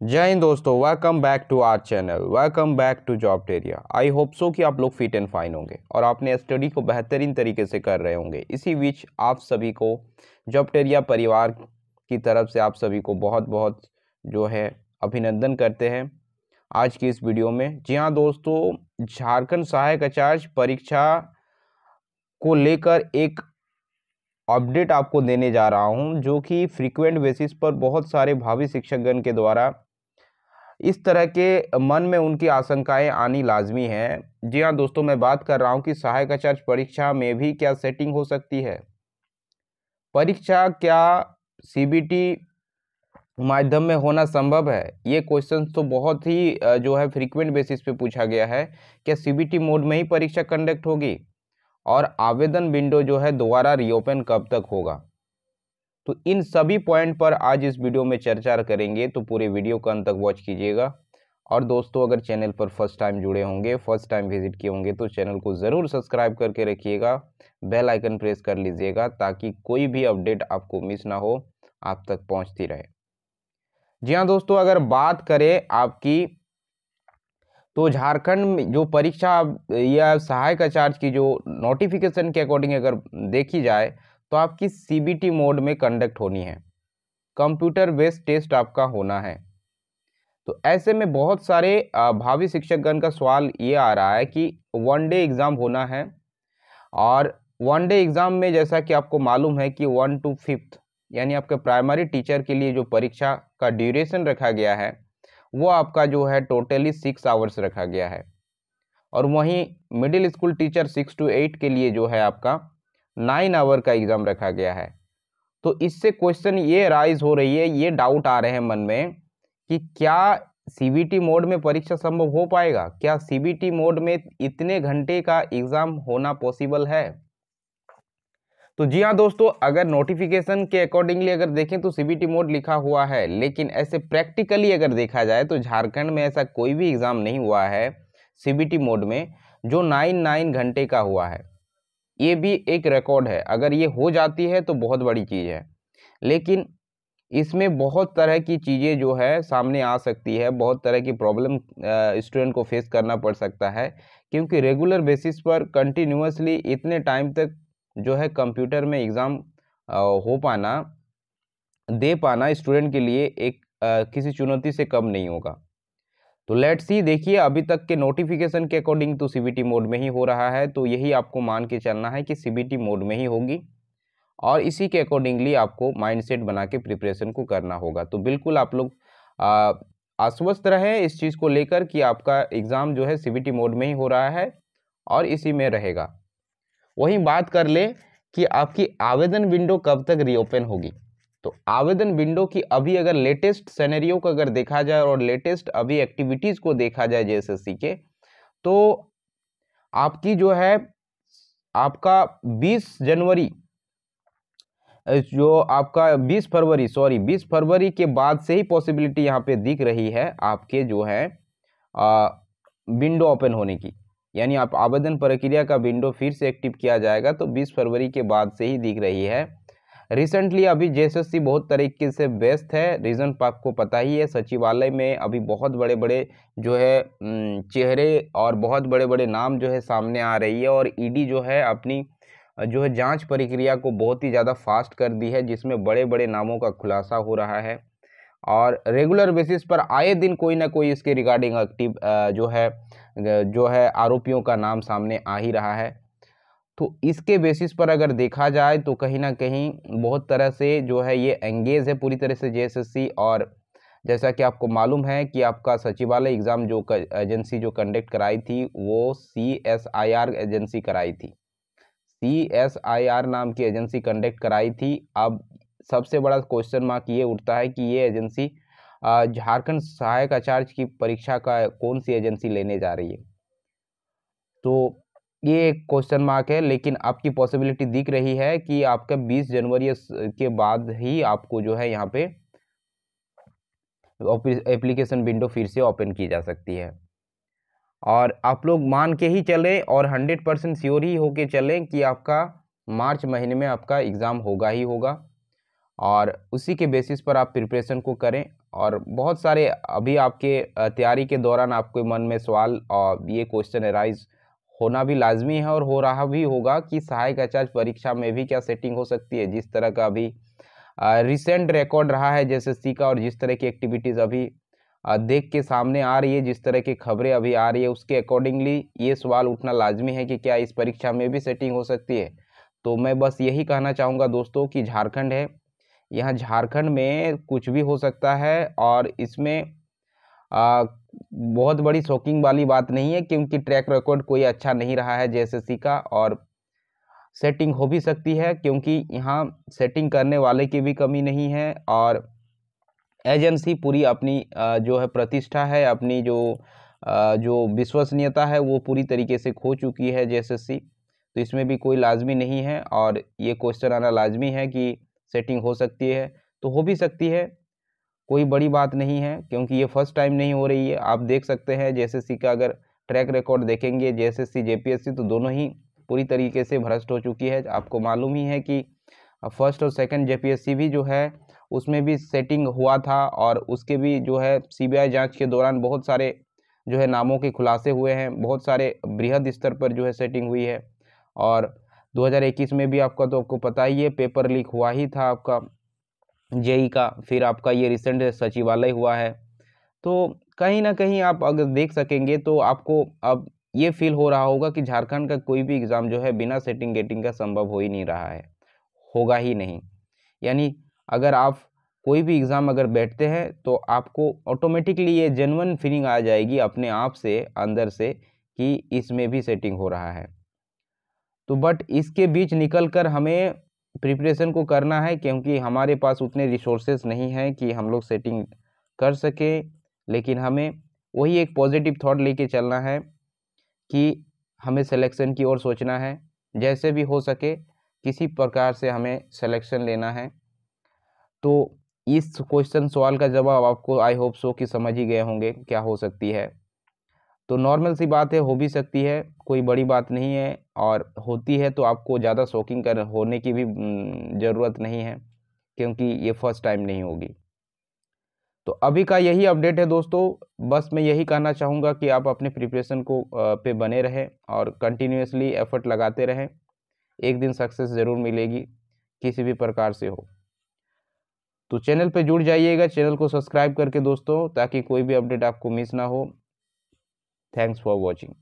जय हिंद दोस्तों, welcome back to our channel. Welcome back to Jobteria. I hope so कि आप लोग फिट एंड फाइन होंगे और अपने स्टडी को बेहतरीन तरीके से कर रहे होंगे। इसी बीच आप सभी को जॉबटेरिया परिवार की तरफ से आप सभी को बहुत बहुत जो है अभिनंदन करते हैं आज की इस वीडियो में। जी हाँ दोस्तों, झारखंड सहायक आचार्य परीक्षा को लेकर एक अपडेट आपको देने जा रहा हूं, जो कि फ्रीक्वेंट बेसिस पर बहुत सारे भावी शिक्षकगण के द्वारा इस तरह के मन में उनकी आशंकाएं आनी लाजमी है। जी हाँ दोस्तों, मैं बात कर रहा हूं कि सहायक आचार्य परीक्षा में भी क्या सेटिंग हो सकती है। परीक्षा क्या सीबीटी माध्यम में होना संभव है? ये क्वेश्चन तो बहुत ही जो है फ्रीक्वेंट बेसिस पे पूछा गया है। क्या सीबीटी मोड में ही परीक्षा कंडक्ट होगी और आवेदन विंडो जो है दोबारा रीओपन कब तक होगा? तो इन सभी पॉइंट पर आज इस वीडियो में चर्चा करेंगे, तो पूरे वीडियो को अंत तक वॉच कीजिएगा। और दोस्तों, अगर चैनल पर फर्स्ट टाइम जुड़े होंगे, फर्स्ट टाइम विजिट किए होंगे, तो चैनल को ज़रूर सब्सक्राइब करके रखिएगा, बेल आइकन प्रेस कर लीजिएगा ताकि कोई भी अपडेट आपको मिस ना हो, आप तक पहुंचती रहे। जी हाँ दोस्तों, अगर बात करें आपकी, तो झारखंड में जो परीक्षा या सहायक आचार्य की जो नोटिफिकेशन के अकॉर्डिंग अगर देखी जाए, तो आपकी सीबीटी मोड में कंडक्ट होनी है, कंप्यूटर बेस्ड टेस्ट आपका होना है। तो ऐसे में बहुत सारे भावी शिक्षकगण का सवाल ये आ रहा है कि वन डे एग्ज़ाम होना है, और वन डे एग्ज़ाम में जैसा कि आपको मालूम है कि 1 to 5 यानी आपके प्राइमरी टीचर के लिए जो परीक्षा का ड्यूरेशन रखा गया है वो आपका जो है टोटली 6 आवर्स रखा गया है। और वहीं मिडिल स्कूल टीचर 6 to 8 के लिए जो है आपका 9 आवर का एग्ज़ाम रखा गया है। तो इससे क्वेश्चन ये राइज हो रही है, ये डाउट आ रहे हैं मन में कि क्या सीबीटी मोड में परीक्षा संभव हो पाएगा? क्या सीबीटी मोड में इतने घंटे का एग्ज़ाम होना पॉसिबल है? तो जी हाँ दोस्तों, अगर नोटिफिकेशन के अकॉर्डिंगली अगर देखें तो सीबीटी मोड लिखा हुआ है, लेकिन ऐसे प्रैक्टिकली अगर देखा जाए तो झारखंड में ऐसा कोई भी एग्ज़ाम नहीं हुआ है सीबीटी मोड में जो 9 घंटे का हुआ है। ये भी एक रिकॉर्ड है। अगर ये हो जाती है तो बहुत बड़ी चीज़ है, लेकिन इसमें बहुत तरह की चीज़ें जो है सामने आ सकती है, बहुत तरह की प्रॉब्लम स्टूडेंट को फेस करना पड़ सकता है, क्योंकि रेगुलर बेसिस पर कंटिन्यूअसली इतने टाइम तक जो है कंप्यूटर में एग्ज़ाम हो पाना, दे पाना स्टूडेंट के लिए एक किसी चुनौती से कम नहीं होगा। तो लेट्स सी, देखिए अभी तक के नोटिफिकेशन के अकॉर्डिंग तो सीबीटी मोड में ही हो रहा है, तो यही आपको मान के चलना है कि सीबीटी मोड में ही होगी, और इसी के अकॉर्डिंगली आपको माइंडसेट बना के प्रिपरेशन को करना होगा। तो बिल्कुल आप लोग आश्वस्त रहें इस चीज़ को लेकर कि आपका एग्ज़ाम जो है सीबीटी मोड में ही हो रहा है और इसी में रहेगा। वहीं बात कर ले कि आपकी आवेदन विंडो कब तक रीओपन होगी। तो आवेदन विंडो की अभी अगर लेटेस्ट सिनेरियो को अगर देखा जाए और लेटेस्ट अभी एक्टिविटीज़ को देखा जाए जेएसएससी के, तो आपकी जो है आपका 20 जनवरी जो आपका 20 फरवरी के बाद से ही पॉसिबिलिटी यहाँ पे दिख रही है आपके जो है विंडो ओपन होने की, यानी आप आवेदन प्रक्रिया का विंडो फिर से एक्टिव किया जाएगा तो 20 फरवरी के बाद से ही दिख रही है। रिसेंटली अभी जेएसएससी बहुत तरीके से व्यस्त है, रीज़न आपको पता ही है, सचिवालय में अभी बहुत बड़े बड़े जो है चेहरे और बहुत बड़े बड़े नाम जो है सामने आ रही है, और ईडी जो है अपनी जो है जांच प्रक्रिया को बहुत ही ज़्यादा फास्ट कर दी है, जिसमें बड़े बड़े नामों का खुलासा हो रहा है, और रेगुलर बेसिस पर आए दिन कोई ना कोई इसके रिगार्डिंग एक्टिव जो है आरोपियों का नाम सामने आ ही रहा है। तो इसके बेसिस पर अगर देखा जाए तो कहीं ना कहीं बहुत तरह से जो है ये एंगेज है पूरी तरह से जेएसएससी। और जैसा कि आपको मालूम है कि आपका सचिवालय एग्ज़ाम जो एजेंसी जो कंडक्ट कराई थी वो CSIR एजेंसी कराई थी, CSIR नाम की एजेंसी कंडक्ट कराई थी। अब सबसे बड़ा क्वेश्चन मार्क ये उठता है कि ये एजेंसी झारखंड सहायक आचार्य की परीक्षा का कौन सी एजेंसी लेने जा रही है। तो ये एक क्वेश्चन मार्क है, लेकिन आपकी पॉसिबिलिटी दिख रही है कि आपका 20 जनवरी के बाद ही आपको जो है यहाँ पे एप्लीकेशन विंडो फिर से ओपन की जा सकती है। और आप लोग मान के ही चलें और 100% श्योर ही होके चलें कि आपका मार्च महीने में आपका एग्ज़ाम होगा ही होगा। और उसी के बेसिस पर आप प्रिपरेशन को करें। और बहुत सारे अभी आपके तैयारी के दौरान आपके मन में सवाल और ये क्वेश्चन अराइज होना भी लाजमी है और हो रहा भी होगा कि सहायक आचार्य परीक्षा में भी क्या सेटिंग हो सकती है। जिस तरह का अभी रिसेंट रिकॉर्ड रहा है एसएससी का, और जिस तरह की एक्टिविटीज़ अभी देख के सामने आ रही है, जिस तरह की खबरें अभी आ रही है, उसके अकॉर्डिंगली ये सवाल उठना लाजमी है कि क्या इस परीक्षा में भी सेटिंग हो सकती है। तो मैं बस यही कहना चाहूँगा दोस्तों कि झारखंड है, यहाँ झारखंड में कुछ भी हो सकता है और इसमें बहुत बड़ी शॉकिंग वाली बात नहीं है, क्योंकि ट्रैक रिकॉर्ड कोई अच्छा नहीं रहा है जेएसएससी का, और सेटिंग हो भी सकती है क्योंकि यहाँ सेटिंग करने वाले की भी कमी नहीं है, और एजेंसी पूरी अपनी जो है प्रतिष्ठा है, अपनी जो विश्वसनीयता है वो पूरी तरीके से खो चुकी है जेएसएससी। तो इसमें भी कोई लाजमी नहीं है, और ये क्वेश्चन आना लाजमी है कि सेटिंग हो सकती है, तो हो भी सकती है, कोई बड़ी बात नहीं है, क्योंकि ये फर्स्ट टाइम नहीं हो रही है। आप देख सकते हैं जेएसएससी का अगर ट्रैक रिकॉर्ड देखेंगे, जेएसएससी जेपीएससी, तो दोनों ही पूरी तरीके से भ्रष्ट हो चुकी है। आपको मालूम ही है कि फर्स्ट और सेकंड जेपीएससी भी जो है उसमें भी सेटिंग हुआ था, और उसके भी जो है सीबीआई जांच के दौरान बहुत सारे जो है नामों के खुलासे हुए हैं, बहुत सारे बृहद स्तर पर जो है सेटिंग हुई है। और 2021 में भी आपको पता ही है, पेपर लीक हुआ ही था आपका जेई का, फिर आपका ये रिसेंट सचिवालय हुआ है। तो कहीं ना कहीं आप अगर देख सकेंगे तो आपको अब ये फील हो रहा होगा कि झारखंड का कोई भी एग्ज़ाम जो है बिना सेटिंग गेटिंग का संभव हो ही नहीं रहा है, होगा ही नहीं। यानी अगर आप कोई भी एग्ज़ाम अगर बैठते हैं तो आपको ऑटोमेटिकली ये जेन्युइन फीलिंग आ जाएगी अपने आप से, अंदर से, कि इसमें भी सेटिंग हो रहा है। तो बट इसके बीच निकल कर हमें प्रिपरेशन को करना है, क्योंकि हमारे पास उतने रिसोर्सेज नहीं हैं कि हम लोग सेटिंग कर सकें। लेकिन हमें वही एक पॉजिटिव थॉट लेके चलना है कि हमें सिलेक्शन की ओर सोचना है, जैसे भी हो सके किसी प्रकार से हमें सिलेक्शन लेना है। तो इस क्वेश्चन सवाल का जवाब आपको आई होप सो कि समझ ही गए होंगे क्या हो सकती है। तो नॉर्मल सी बात है, हो भी सकती है, कोई बड़ी बात नहीं है, और होती है तो आपको ज़्यादा शॉकिंग कर होने की भी ज़रूरत नहीं है, क्योंकि ये फर्स्ट टाइम नहीं होगी। तो अभी का यही अपडेट है दोस्तों। बस मैं यही कहना चाहूँगा कि आप अपने प्रिपरेशन को पे बने रहें और कंटिन्यूसली एफर्ट लगाते रहें। एक दिन सक्सेस ज़रूर मिलेगी, किसी भी प्रकार से हो। तो चैनल पे जुड़ जाइएगा, चैनल को सब्सक्राइब करके दोस्तों, ताकि कोई भी अपडेट आपको मिस ना हो। Thanks for watching.